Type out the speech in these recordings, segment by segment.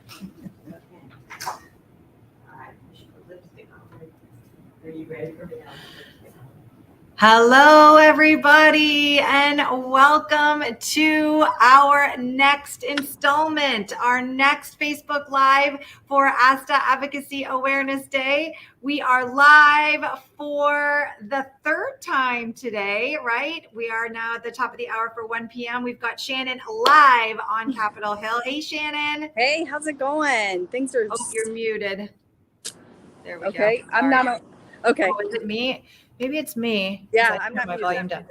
All right, lipstick on. Are you ready for me? Hello, everybody, and welcome to our next installment, our next Facebook Live for ASTA Advocacy Awareness Day. We are live for the third time today, right? We are now at the top of the hour for 1 p.m. We've got Shannon live on Capitol Hill. Hey, Shannon. Hey, how's it going? Things are... Oh, you're muted. There we go. Okay, I'm not... Okay. Oh, is it me? Maybe it's me. Yeah, I'm not my muted. volume down.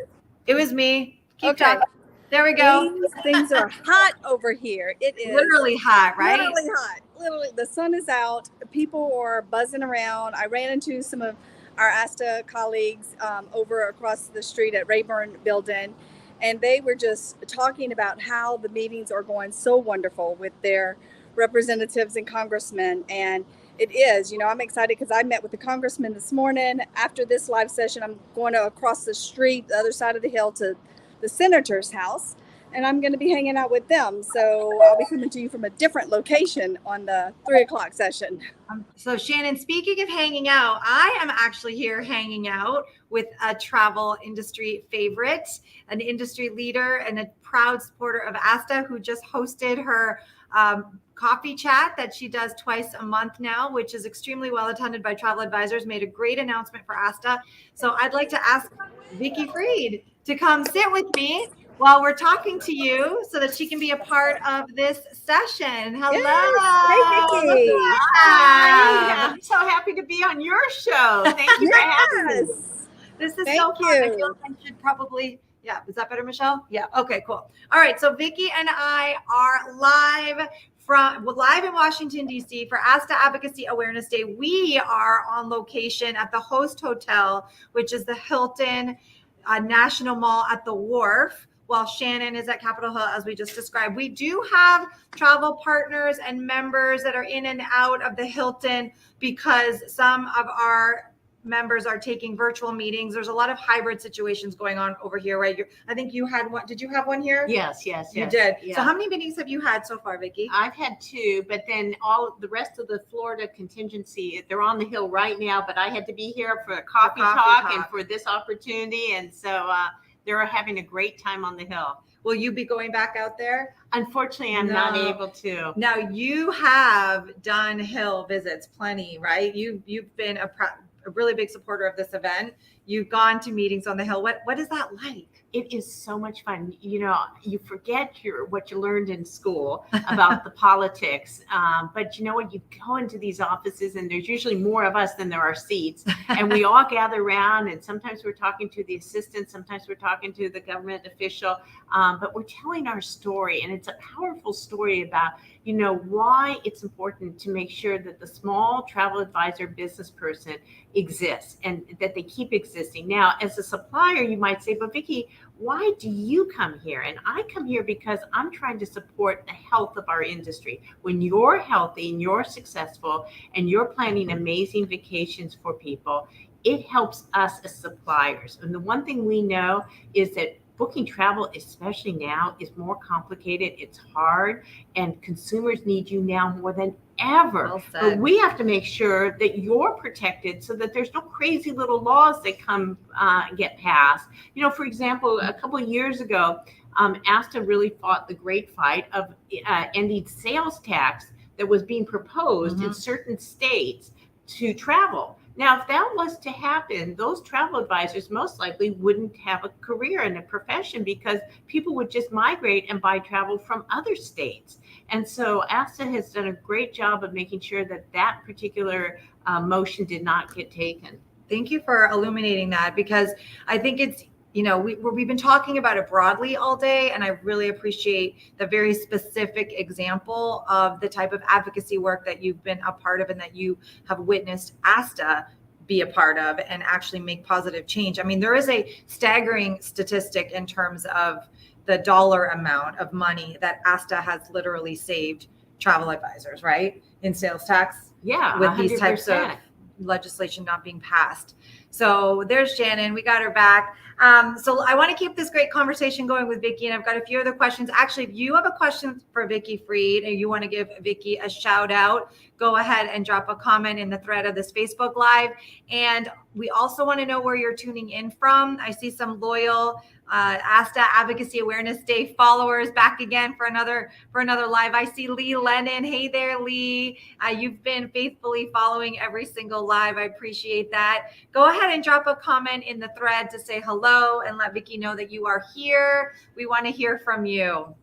It was me. Keep Okay. talking. There we go. Things are hot over here. It is literally hot, right? Literally hot. Literally, the sun is out. People are buzzing around. I ran into some of our ASTA colleagues over across the street at Rayburn Building, and they were just talking about how the meetings are going so wonderful with their representatives and congressmen. And it is, I'm excited because I met with the congressman this morning. After this live session, I'm going to across the street, the other side of the hill, to the senator's house, and I'm going to be hanging out with them. So I'll be coming to you from a different location on the 3:00 session. So Shannon, speaking of hanging out, I am actually here hanging out with a travel industry favorite, an industry leader, and a proud supporter of ASTA, who just hosted her coffee chat that she does twice a month now, which is extremely well attended by travel advisors, made a great announcement for ASTA. So I'd like to ask Vicki Freed to come sit with me while we're talking to you so that she can be a part of this session. Hello. Yes. Hey, Vicki. Hi. I'm so happy to be on your show. Thank you for having me. This is so fun. I feel like I should probably... Yeah. Is that better, Michelle? Yeah. Okay, cool. All right. So Vicki and I are live in Washington, D.C. for ASTA Advocacy Awareness Day. We are on location at the host hotel, which is the Hilton National Mall at the Wharf, while Shannon is at Capitol Hill, as we just described. We do have travel partners and members that are in and out of the Hilton because some of our members are taking virtual meetings. There's a lot of hybrid situations going on over here, right? I think you had one. Did you have one here? Yes. You did. Yeah. So how many meetings have you had so far, Vicki? I've had 2, but then all the rest of the Florida contingency, they're on the Hill right now, but I had to be here for a coffee talk and for this opportunity. And so they're having a great time on the Hill. Will you be going back out there? Unfortunately, I'm not able to. Now, you have done Hill visits plenty, right? You've been a really big supporter of this event. You've gone to meetings on the Hill. What is that like? It is so much fun. You forget what you learned in school about the politics. But you know what? You go into these offices and there's usually more of us than there are seats. And we all gather around, and sometimes we're talking to the assistant, sometimes we're talking to the government official. But we're telling our story, and it's a powerful story about why it's important to make sure that the small travel advisor business person exists and that they keep existing. Now, as a supplier, you might say, but Vicki, why do you come here? And I come here because I'm trying to support the health of our industry. When you're healthy and you're successful and you're planning amazing vacations for people, it helps us as suppliers. And the one thing we know is that booking travel, especially now, is more complicated. It's hard, and consumers need you now more than ever. Well said. But we have to make sure that you're protected so that there's no crazy little laws that get passed. For example, a couple of years ago, ASTA really fought the great fight of ending sales tax that was being proposed in certain states to travel. Now, if that was to happen, those travel advisors most likely wouldn't have a career and a profession because people would just migrate and buy travel from other states. And so ASTA has done a great job of making sure that that particular motion did not get taken. Thank you for illuminating that, because I think it's, we've been talking about it broadly all day, and I really appreciate the very specific example of the type of advocacy work that you've been a part of and that you have witnessed ASTA be a part of and actually make positive change. I mean, there is a staggering statistic in terms of the dollar amount of money that ASTA has literally saved travel advisors, right? In sales tax. Yeah, with 100%. These types of legislation not being passed. So there's Shannon. We got her back. So I want to keep this great conversation going with Vicki, and I've got a few other questions. Actually, if you have a question for Vicki Freed and you want to give Vicki a shout out, go ahead and drop a comment in the thread of this Facebook Live. And we also want to know where you're tuning in from. I see some loyal ASTA Advocacy Awareness Day followers back again for another live. I see Lee Lennon. Hey there, Lee. You've been faithfully following every single live. I appreciate that. Go ahead and drop a comment in the thread to say hello and let Vicki know that you are here. We want to hear from you.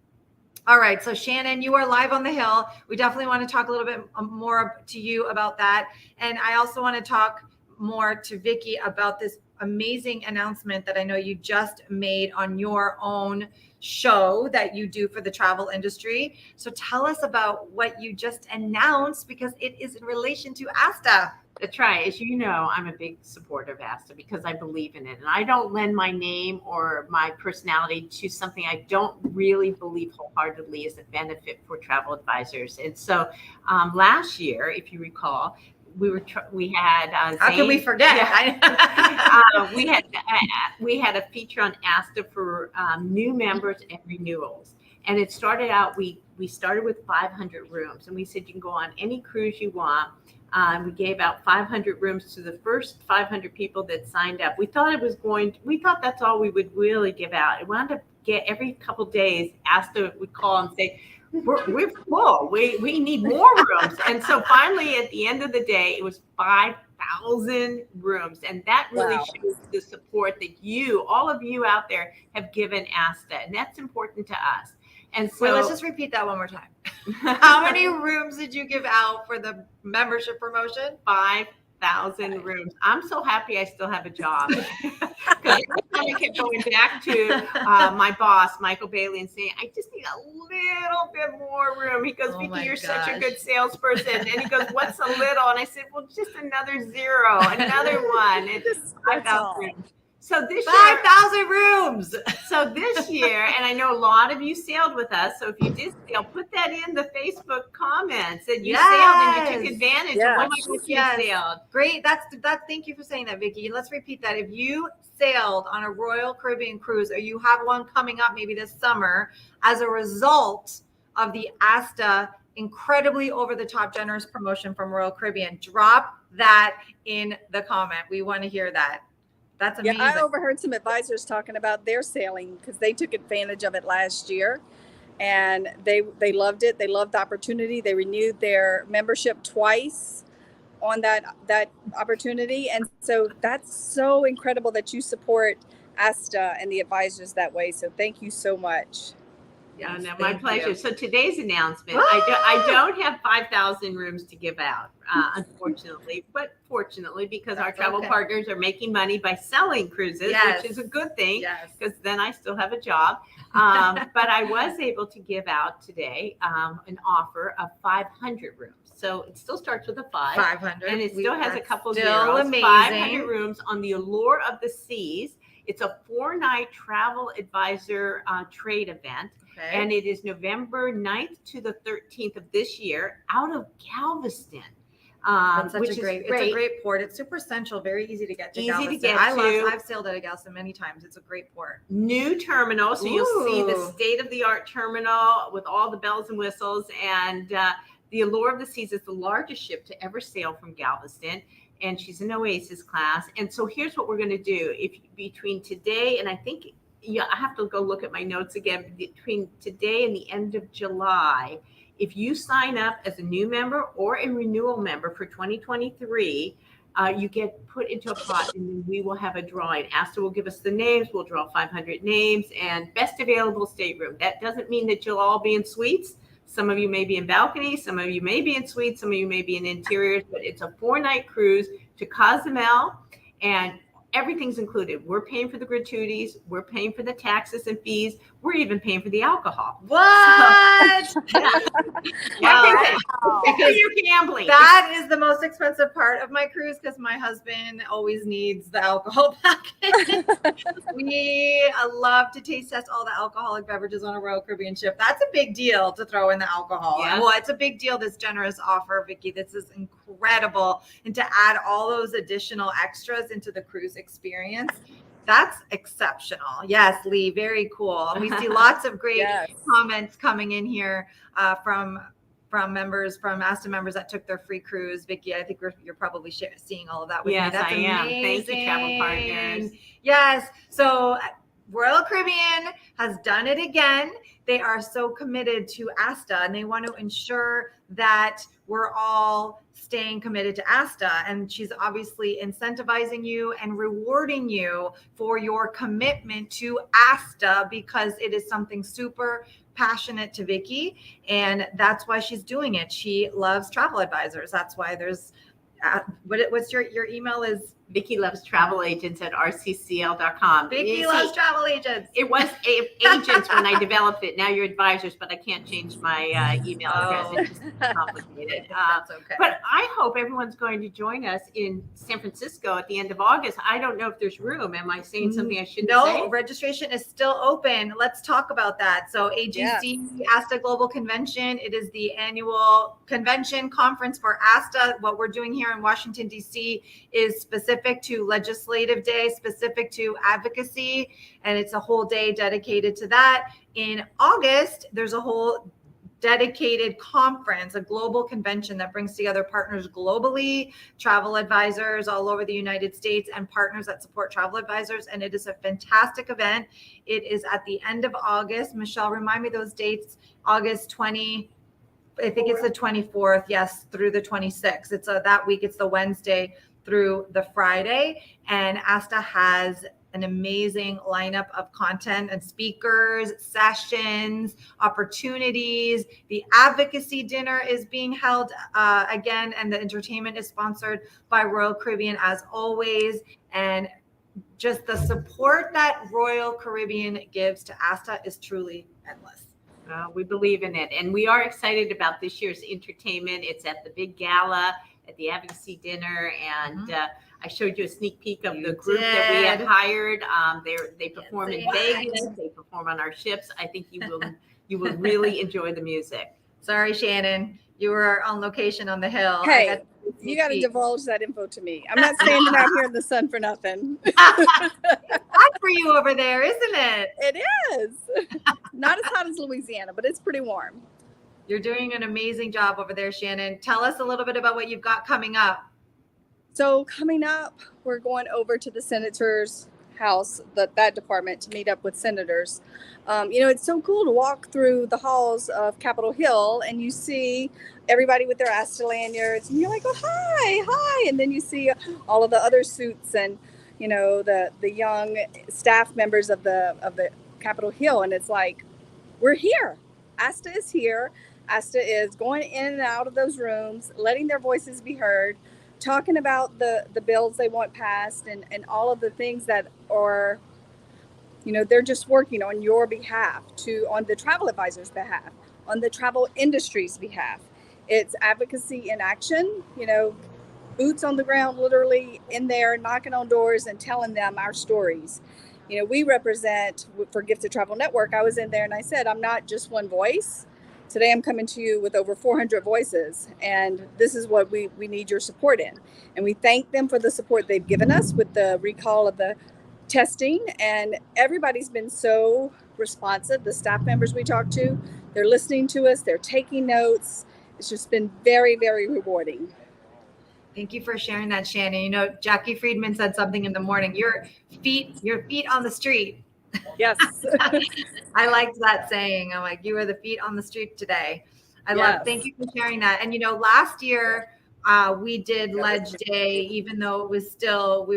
All right, so Shannon, you are live on the Hill. We definitely want to talk a little bit more to you about that. And I also want to talk more to Vicki about this amazing announcement that I know you just made on your own show that you do for the travel industry. So tell us about what you just announced, because it is in relation to ASTA. That's right. As you know, I'm a big supporter of ASTA because I believe in it. And I don't lend my name or my personality to something I don't really believe wholeheartedly is a benefit for travel advisors. And so last year, if you recall, we had how can we forget? Yeah. We had a feature on ASTA for new members and renewals, and it started out. We started with 500 rooms, and we said you can go on any cruise you want. We gave out 500 rooms to the first 500 people that signed up. We thought that's all we would really give out. It wound up every couple of days, ASTA would call and say, we're full. We need more rooms. And so finally, at the end of the day, it was 5,000 rooms. And that really shows the support that all of you out there have given ASTA. And that's important to us. And so let's just repeat that one more time. How many rooms did you give out for the membership promotion? 5,000 rooms. I'm so happy I still have a job. Because I kept going back to my boss, Michael Bailey, and saying, I just need a little bit more room. He goes, Vicki, you're such a good salesperson. And he goes, what's a little? And I said, well, just another zero, another one. It's 5,000 rooms. So this 5,000 rooms. So this year, and I know a lot of you sailed with us. So if you did sail, put that in the Facebook comments that you sailed and you took advantage of what you sailed. Great. That's. Thank you for saying that, Vicki. Let's repeat that. If you sailed on a Royal Caribbean cruise, or you have one coming up maybe this summer as a result of the ASTA incredibly over-the-top generous promotion from Royal Caribbean, drop that in the comment. We want to hear that. That's amazing. Yeah, I overheard some advisors talking about their sailing because they took advantage of it last year, and they loved it. They loved the opportunity. They renewed their membership twice on that opportunity, and so that's so incredible that you support ASTA and the advisors that way. So thank you so much. Yeah, no, my pleasure. So today's announcement, I don't have 5,000 rooms to give out, unfortunately, but fortunately, because our travel partners are making money by selling cruises, which is a good thing, because then I still have a job. But I was able to give out today an offer of 500 rooms. So it still starts with a 500, and it still has a couple zeros. Amazing. 500 rooms on the Allure of the Seas. It's a 4-night travel advisor trade event. And it is November 9th to the 13th of this year out of Galveston. It's a great port. It's super central, very easy to get to. I've sailed out of Galveston many times. It's a great port. New terminal. So you'll see the state-of-the-art terminal with all the bells and whistles. And the Allure of the Seas is the largest ship to ever sail from Galveston. And she's an Oasis class. And so here's what we're going to do. Between today and I think I have to go look at my notes again. Between today and the end of July, if you sign up as a new member or a renewal member for 2023, you get put into a pot, and then we will have a drawing. ASTA will give us the names. We'll draw 500 names and best available stateroom. That doesn't mean that you'll all be in suites. Some of you may be in balconies. Some of you may be in suites. Some of you may be in interiors. But it's a 4-night cruise to Cozumel, and everything's included. We're paying for the gratuities. We're paying for the taxes and fees. We're even paying for the alcohol. What? So, yeah. Everything. Because you're gambling. That is the most expensive part of my cruise because my husband always needs the alcohol package. We love to taste test all the alcoholic beverages on a Royal Caribbean ship. That's a big deal to throw in the alcohol. Yeah. Well, it's a big deal, this generous offer, Vicki. This is incredible. And to add all those additional extras into the cruise experience, that's exceptional. Yes, Lee, very cool. And we see lots of great comments coming in here from members, from ASTA members that took their free cruise. Vicki, I think you're probably seeing all of that with me. That's I am. amazing. Thank you, travel partners. Yes. So Royal Caribbean has done it again. They are so committed to ASTA, and they want to ensure that we're all staying committed to ASTA. And she's obviously incentivizing you and rewarding you for your commitment to ASTA, because it is something super passionate to Vicki, and that's why she's doing it. She loves travel advisors. That's why there's what's your email is Vicki loves travel agents at rccl.com. Vicki loves travel agents. It was agents when I developed it. Now you're advisors, but I can't change my email address. It's just complicated. That's okay. But I hope everyone's going to join us in San Francisco at the end of August. I don't know if there's room. Am I saying something I shouldn't say? No, registration is still open. Let's talk about that. So AGC, ASTA Global Convention, it is the annual convention conference for ASTA. What we're doing here in Washington, D.C. is specific to Legislative Day, specific to advocacy, and it's a whole day dedicated to that. In August, there's a whole dedicated conference, a global convention that brings together partners globally, travel advisors all over the United States, and partners that support travel advisors. And it is a fantastic event. It is at the end of August. Michelle, remind me those dates. August 20, I think it's the 24th, yes, through the 26th. It's that week. It's the Wednesday through the Friday. And ASTA has an amazing lineup of content and speakers, sessions, opportunities. The advocacy dinner is being held again, and the entertainment is sponsored by Royal Caribbean as always. And just the support that Royal Caribbean gives to ASTA is truly endless. We believe in it. And we are excited about this year's entertainment. It's at the big gala, at the advocacy dinner, and I showed you a sneak peek of the group that we had hired. They perform in Vegas. They perform on our ships. I think you will really enjoy the music. Sorry, Shannon, you were on location on the hill. Hey, you got to divulge that info to me. I'm not standing out here in the sun for nothing. Hot for you over there, isn't it? It is. Not as hot as Louisiana, but it's pretty warm. You're doing an amazing job over there, Shannon. Tell us a little bit about what you've got coming up. So coming up, we're going over to the senator's house, that department, to meet up with senators. It's so cool to walk through the halls of Capitol Hill and you see everybody with their ASTA lanyards, and you're like, oh, hi. And then you see all of the other suits and, the young staff members of the Capitol Hill. And it's like, we're here. ASTA is here. ASTA is going in and out of those rooms, letting their voices be heard, talking about the bills they want passed and all of the things that are, they're just working on your behalf, on the travel advisors' behalf, on the travel industry's behalf. It's advocacy in action, boots on the ground, literally in there, knocking on doors and telling them our stories. We represent, for Gifted Travel Network, I was in there and I said, I'm not just one voice. Today I'm coming to you with over 400 voices, and this is what we need your support in. And we thank them for the support they've given us with the recall of the testing, and everybody's been so responsive. The staff members we talked to, they're listening to us, they're taking notes. It's just been very, very rewarding. Thank you for sharing that, Shannon. Jackie Friedman said something in the morning, your feet on the street. Yes. I liked that saying. I'm like, you are the feet on the street today. Thank you for sharing that. And last year we did Ledge Day, even though we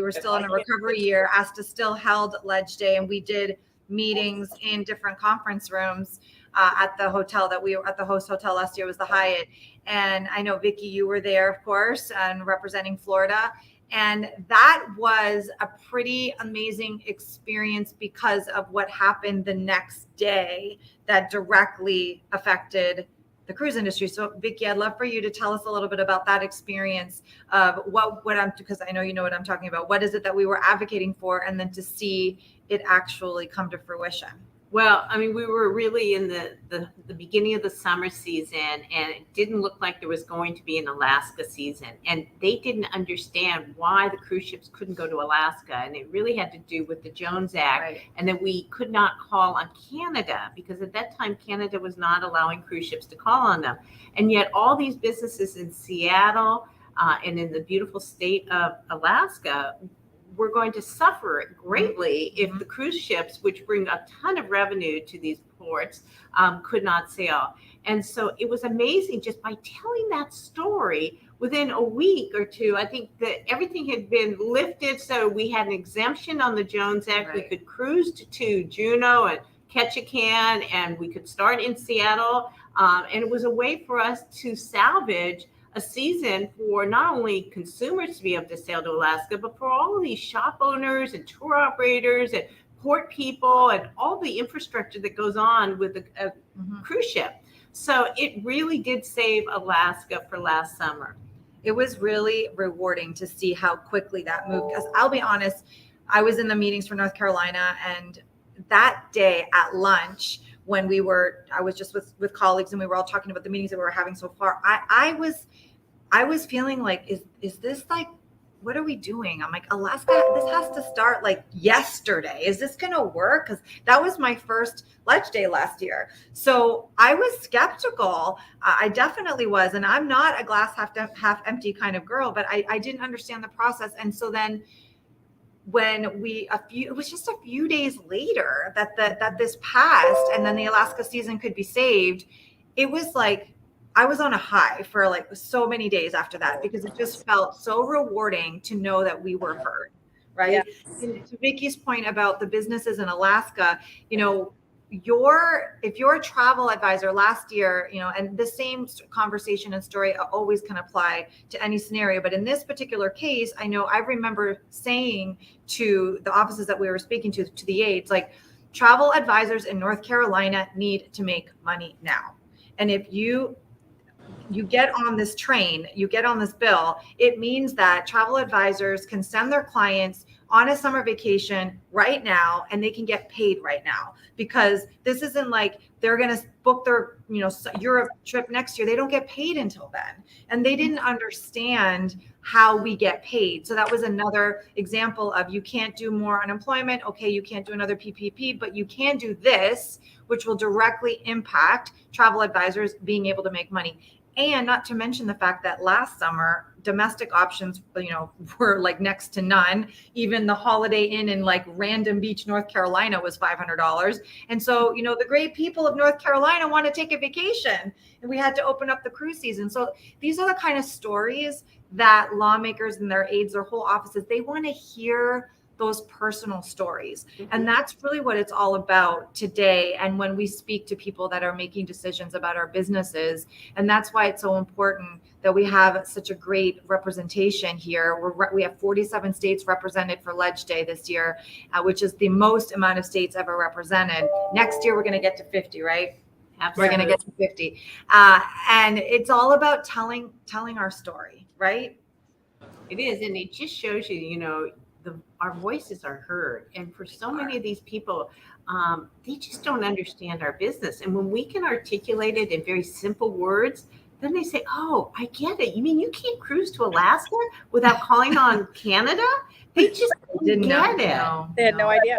were still in a recovery year. ASTA still held Ledge Day, and we did meetings in different conference rooms at the hotel that we were at. The host hotel last year was the Hyatt. And I know, Vicki, you were there, of course, and representing Florida. And that was a pretty amazing experience because of what happened the next day that directly affected the cruise industry. So Vicki, I'd love for you to tell us a little bit about that experience of what I'm, because I know you know what I'm talking about. What is it that we were advocating for, and then to see it actually come to fruition? Well, I mean, we were really in the beginning of the summer season, and it didn't look like there was going to be an Alaska season. And they didn't understand why the cruise ships couldn't go to Alaska. And it really had to do with the Jones Act, Right. and that we could not call on Canada, because at that time, Canada was not allowing cruise ships to call on them. And yet all these businesses in Seattle and in the beautiful state of Alaska we're going to suffer greatly if the cruise ships, which bring a ton of revenue to these ports, could not sail. And so it was amazing just by telling that story. Within a week or two, I think that everything had been lifted. So we had an exemption on the Jones Act. Right. We could cruise to Juneau and Ketchikan, and we could start in Seattle. And it was a way for us to salvage a season for not only consumers to be able to sail to Alaska, but for all of these shop owners and tour operators and port people and all the infrastructure that goes on with a cruise ship. So it really did save Alaska for last summer. It was really rewarding to see how quickly that moved. Because I'll be honest, I was in the meetings for North Carolina, and that day at lunch, when I was just with colleagues and we were all talking about the meetings that we were having so far, I was feeling like, is this like, what are we doing? I'm like, Alaska, this has to start like yesterday. Is this going to work? Because that was my first Ledge Day last year. So I was skeptical. I definitely was. And I'm not a glass half empty kind of girl, but I didn't understand the process. And so then when it was just a few days later that this passed, and then the Alaska season could be saved, it was like I was on a high for like so many days after that, because it just felt so rewarding to know that we were heard, right? Yeah. And to Vicki's point about the businesses in Alaska, if you're a travel advisor last year, and the same conversation and story always can apply to any scenario. But in this particular case, I remember saying to the offices that we were speaking to the aides, like, travel advisors in North Carolina need to make money now. And if you get on this train, you get on this bill, it means that travel advisors can send their clients on a summer vacation right now, and they can get paid right now, because this isn't like they're going to book their, Europe trip next year. They don't get paid until then. And they didn't understand how we get paid. So that was another example of, you can't do more unemployment. Okay, you can't do another PPP, but you can do this, which will directly impact travel advisors being able to make money. And not to mention the fact that last summer, domestic options, were like next to none. Even the Holiday Inn in like random beach, North Carolina, was $500. And so, the great people of North Carolina want to take a vacation, and we had to open up the cruise season. So these are the kind of stories that lawmakers and their aides, their whole offices, they want to hear those personal stories. And that's really what it's all about today. And when we speak to people that are making decisions about our businesses, and that's why it's so important that we have such a great representation here. We have 47 states represented for Ledge Day this year, which is the most amount of states ever represented. Next year, we're going to get to 50, right? Absolutely. We're going to get to 50. And it's all about telling our story, right? It is. And it just shows you, our voices are heard. And for so many of these people, they just don't understand our business. And when we can articulate it in very simple words, then they say, oh, I get it. You mean you can't cruise to Alaska without calling on Canada? They just didn't get it. They had no idea.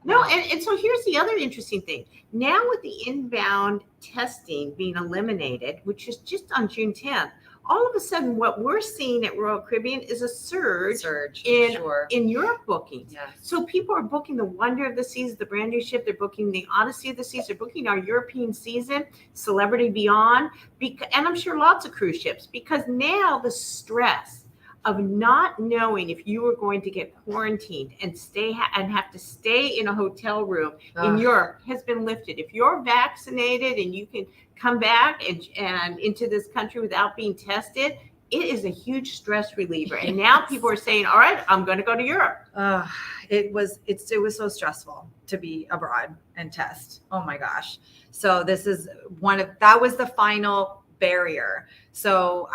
No, and so here's the other interesting thing. Now with the inbound testing being eliminated, which is just on June 10th, all of a sudden what we're seeing at Royal Caribbean is a surge in Europe bookings. Yes. So people are booking the Wonder of the Seas, the brand new ship. They're booking the Odyssey of the Seas. They're booking our European season, Celebrity Beyond, and I'm sure lots of cruise ships, because now the stress of not knowing if you were going to get quarantined and have to stay in a hotel room in Europe has been lifted. If you're vaccinated and you can come back and into this country without being tested, it is a huge stress reliever. And now people are saying, all right, I'm going to go to Europe. It was so stressful to be abroad and test. Oh my gosh. So this is that was the final barrier. So,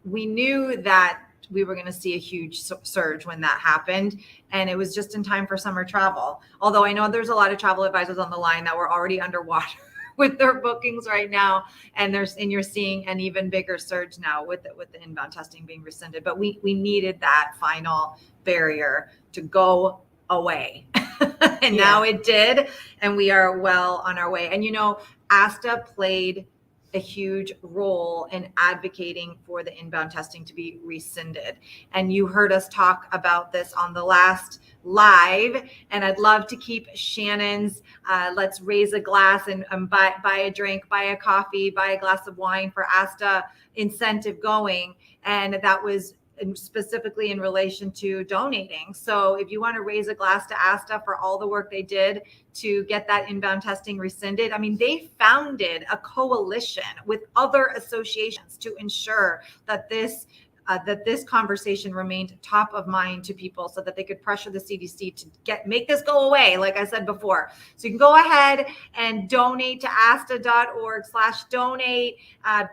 we knew that we were going to see a huge surge when that happened. And it was just in time for summer travel. Although I know there's a lot of travel advisors on the line that were already underwater with their bookings right now. And you're seeing an even bigger surge now with the inbound testing being rescinded. But we needed that final barrier to go away. And now it did. And we are well on our way. And, ASTA played a huge role in advocating for the inbound testing to be rescinded. And you heard us talk about this on the last live. And I'd love to keep Shannon's let's raise a glass and buy a drink, buy a coffee, buy a glass of wine for ASTA incentive going. And that was specifically in relation to donating. So if you want to raise a glass to ASTA for all the work they did to get that inbound testing rescinded, they founded a coalition with other associations to ensure that this conversation remained top of mind to people so that they could pressure the CDC to make this go away, like I said before. So you can go ahead and donate to asta.org/donate,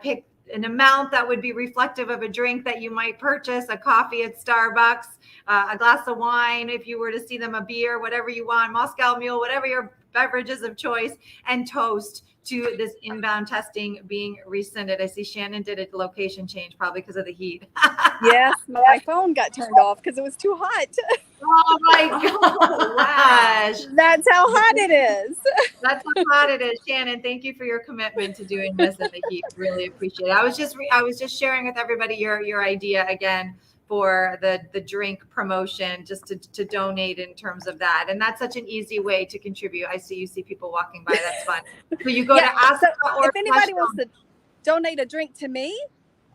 pick an amount that would be reflective of a drink that you might purchase, a coffee at Starbucks, a glass of wine, if you were to see them, a beer, whatever you want, Moscow Mule, whatever your beverages of choice, and toast to this inbound testing being rescinded. I see Shannon did a location change, probably because of the heat. Yes, my phone got turned off because it was too hot. Oh my gosh. That's how hot it is. That's how hot it is. Shannon, thank you for your commitment to doing this in the heat. Really appreciate it. I was just sharing with everybody your idea again for the drink promotion, just to donate in terms of that. And that's such an easy way to contribute. I see people walking by. That's fun. So you go to ASTA, or if anybody wants to donate a drink to me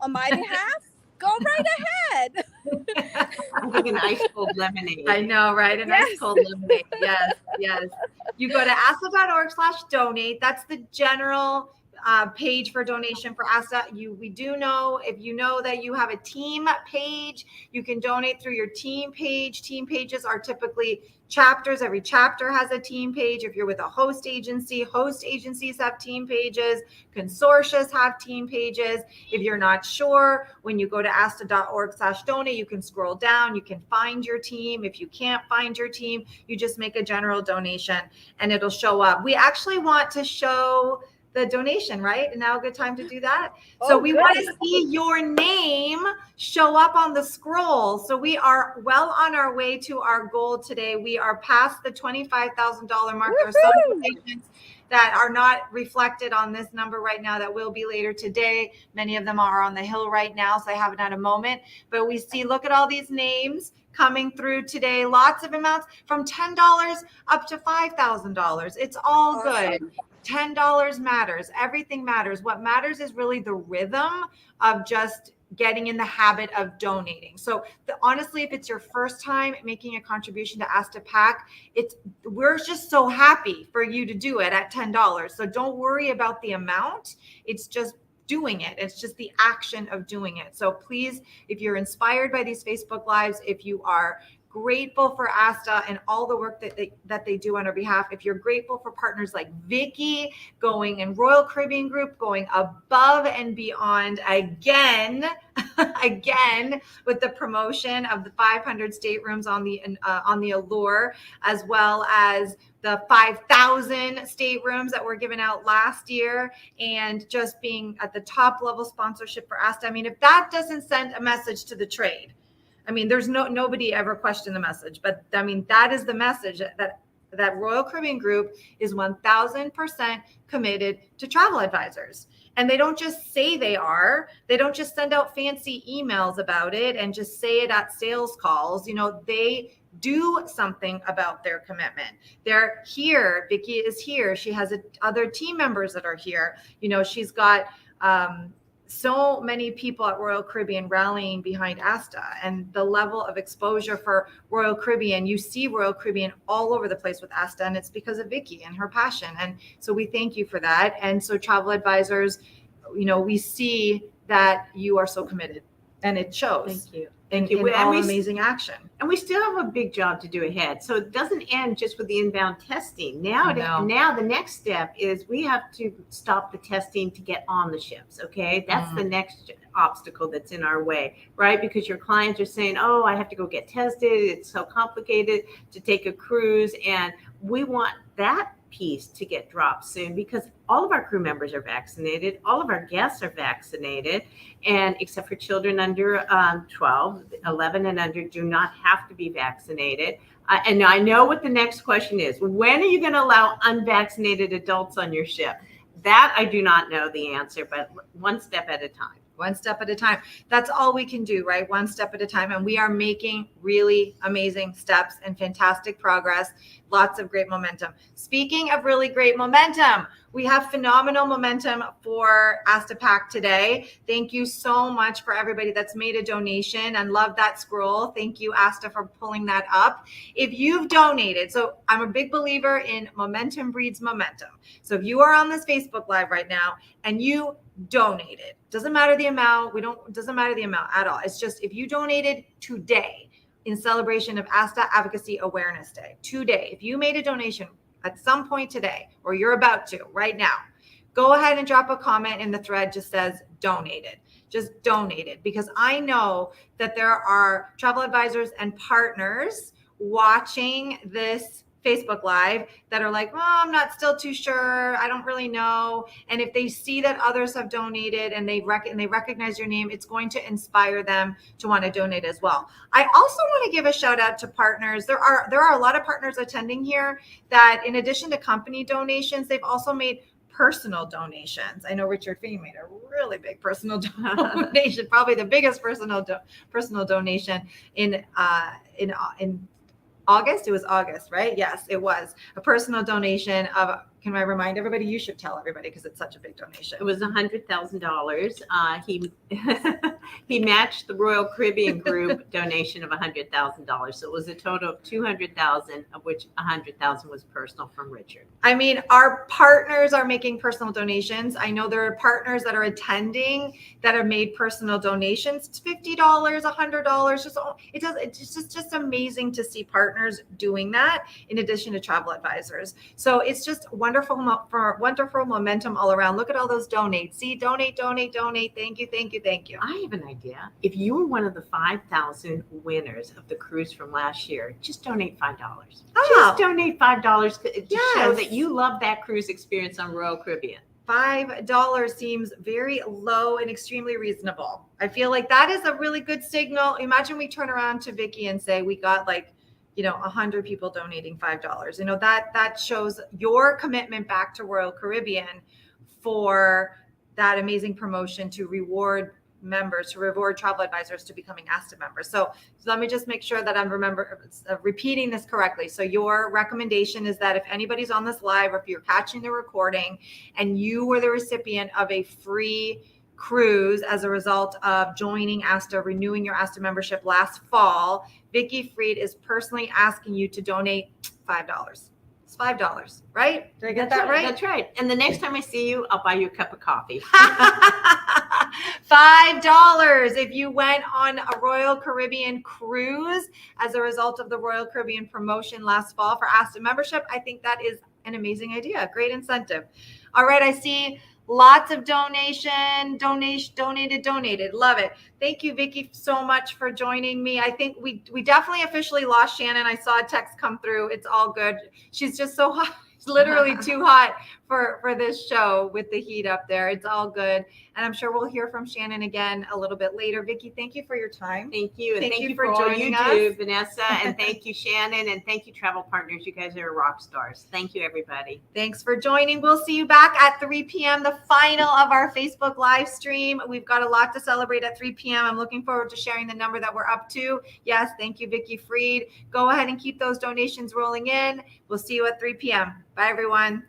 on my behalf, go right ahead. I'm thinking ice cold lemonade. I know, right? An ice cold lemonade. Yes. You go to asta.org/donate. That's the general page for donation for ASTA. We do know, if you know that you have a team page, you can donate through your team page. Team pages are typically chapters. Every chapter has a team page. If you're with a host agencies have team pages. Consortia have team pages. If you're not sure, when you go to asta.org/donate, you can scroll down, you can find your team. If you can't find your team, you just make a general donation and it'll show up. We actually want to show the donation, right? And now a good time to do that. So we want to see your name show up on the scroll. So we are well on our way to our goal today. We are past the $25,000 mark. There are some donations that are not reflected on this number right now that will be later today. Many of them are on the hill right now, so I haven't had a moment. But we see, look at all these names coming through today. Lots of amounts from $10 up to $5,000. It's all good. $10 matters. Everything matters. What matters is really the rhythm of just getting in the habit of donating. So honestly, if it's your first time making a contribution to ASTA PAC, we're just so happy for you to do it at $10. So don't worry about the amount. It's just doing it. It's just the action of doing it. So please, if you're inspired by these Facebook Lives, if you are grateful for ASTA and all the work that they do on our behalf, if you're grateful for partners like Vicki and Royal Caribbean Group going above and beyond again with the promotion of the 500 staterooms on the Allure, as well as the 5,000 staterooms that were given out last year, and just being at the top level sponsorship for ASTA. If that doesn't send a message to the trade, there's nobody ever questioned the message, but that is the message that Royal Caribbean Group is 1,000% committed to travel advisors. And they don't just say they are. They don't just send out fancy emails about it and just say it at sales calls. They do something about their commitment. They're here. Vicki is here. She has other team members that are here. She's got so many people at Royal Caribbean rallying behind ASTA, and the level of exposure for Royal Caribbean. You see Royal Caribbean all over the place with ASTA, and it's because of Vicki and her passion. And so we thank you for that. And so travel advisors, we see that you are so committed And it shows Thank you. in you. And all we- amazing action. And we still have a big job to do ahead. So it doesn't end just with the inbound testing. Now, No. now the next step is we have to stop the testing to get on the ships. Okay, that's the next obstacle that's in our way, right? Because your clients are saying, "Oh, I have to go get tested. It's so complicated to take a cruise," and we want that piece to get dropped soon because all of our crew members are vaccinated, all of our guests are vaccinated, and except for children under 12, 11 and under do not have to be vaccinated. And I know what the next question is. When are you going to allow unvaccinated adults on your ship? That I do not know the answer, but one step at a time. One step at a time. That's all we can do, right? One step at a time. And we are making really amazing steps and fantastic progress. Lots of great momentum. Speaking of really great momentum, we have phenomenal momentum for ASTA Pack today. Thank you so much for everybody that's made a donation and love that scroll. Thank you, ASTA, for pulling that up. If you've donated, so I'm a big believer in momentum breeds momentum. So if you are on this Facebook Live right now and you donated, doesn't matter the amount, doesn't matter the amount at all. It's just if you donated today in celebration of ASTA Advocacy Awareness Day, today, if you made a donation at some point today, or you're about to right now, go ahead and drop a comment in the thread just says donated. Just donated, because I know that there are travel advisors and partners watching this Facebook Live that are like, well, I'm not still too sure. I don't really know. And if they see that others have donated and they recognize your name, it's going to inspire them to want to donate as well. I also want to give a shout out to partners. There are a lot of partners attending here that, in addition to company donations, they've also made personal donations. I know Richard Fee made a really big personal donation, probably the biggest personal donation in August. It was August, right? Yes, it was a personal donation of, can I remind everybody? You should tell everybody because it's such a big donation. It was $100,000. He matched the Royal Caribbean Group donation of $100,000. So it was a total of $200,000, of which $100,000 was personal from Richard. I mean, our partners are making personal donations. I know there are partners that are attending that have made personal donations. It's $50, $100. It's just amazing to see partners doing that in addition to travel advisors. So it's just wonderful momentum all around. Look at all those donates. See, donate. Thank you. I have an idea. If you were one of the 5,000 winners of the cruise from last year, just donate $5. Just donate $5 to show that you love that cruise experience on Royal Caribbean. $5 seems very low and extremely reasonable. I feel like that is a really good signal. Imagine we turn around to Vicki and say we got 100 people donating $5. That shows your commitment back to Royal Caribbean for that amazing promotion to reward members, to reward travel advisors to becoming ASTA members. So let me just make sure that I'm repeating this correctly. So your recommendation is that if anybody's on this live, or if you're catching the recording and you were the recipient of a free cruise as a result of joining ASTA, renewing your ASTA membership last fall, Vicki Freed is personally asking you to donate $5. It's $5, right? Did I get that right? That's right. And the next time I see you, I'll buy you a cup of coffee. $5 if you went on a Royal Caribbean cruise as a result of the Royal Caribbean promotion last fall for ASTA membership. I think that is an amazing idea. Great incentive. All right, I see lots of donated. Love it. Thank you, Vicki, so much for joining me. I think we definitely officially lost Shannon. I saw a text come through. It's all good. She's just so hot. It's literally too hot for this show with the heat up there. It's all good. And I'm sure we'll hear from Shannon again a little bit later. Vicki, thank you for your time. Thank you. And thank you for all you do, Vanessa. And thank you, Shannon. And thank you, travel partners. You guys are rock stars. Thank you, everybody. Thanks for joining. We'll see you back at 3 p.m., the final of our Facebook live stream. We've got a lot to celebrate at 3 p.m. I'm looking forward to sharing the number that we're up to. Yes, thank you, Vicki Freed. Go ahead and keep those donations rolling in. We'll see you at 3 p.m. Bye, everyone.